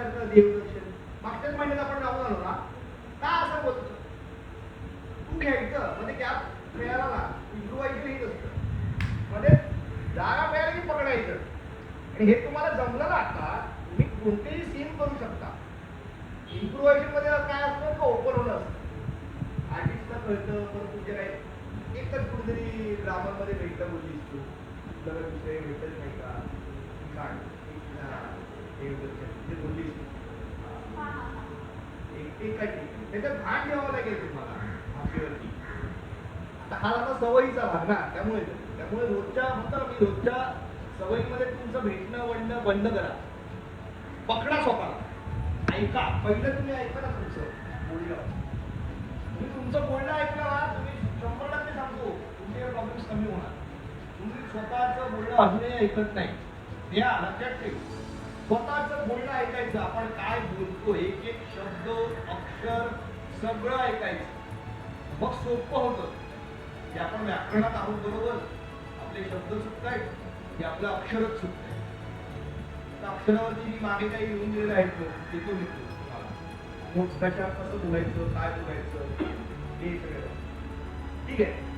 करायचं देवदर्शन. मागच्याच महिन्यात आपण जाऊन आलो ना, का असं बोलतो तू घ्यायचं म्हणजे गॅप मिळाला ना, इम्प्रुव्हायझेशन हेच असतं. म्हणजे जागा मिळाली की पकडायचं. आणि हे तुम्हाला जमलं ना आता, तुम्ही कोणतेही सीन करू शकता. इम्प्रुव्हायझेशन मध्ये काय असतं का ओपन होणं असतं. आर्टिस्टला कळतं, पण तुझे काय एकच कुठेतरी ड्रामामध्ये भेटलं बोललीस तू, तुला दुसरे भेटत नाही का, काय देवदर्शन जे बोललीस एक काय त्याच्यात भान ठेवावं लागेल तुम्हाला भाषेवरती. हा आता सवयीचा भाग ना, त्यामुळे रोजच्या म्हणतो मी रोजच्या सवयीमध्ये तुमचं भेटणं वळणं बंद करा. पकडा स्वतःला, ऐका. पहिलं तुम्ही ऐका ना तुमचं बोलणं. तुम्ही तुमचं बोलणं ऐकलं ना, तुम्ही 100% सांगतो तुमचे प्रॉब्लेम्स कमी होणार. तुम्ही स्वतःचं बोलणं अजूनही ऐकत नाही. या लक्षात ठेव, स्वतःचं बोलणं ऐकायचं. आपण काय बोलतो एक एक शब्द अक्षर सगळं ऐकायचं. मग सोपं होतं की आपण व्याकरणात आहोत बरोबर, आपले शब्द चुकतायत की आपलं अक्षरच चुकतंय. अक्षरावरती मी मागे काही लिहून दिलेलं आहे ते तो लिहितो तुम्हाला. मग कशा कसं बोलायचं, काय बोलायचं हे सगळं ठीक आहे.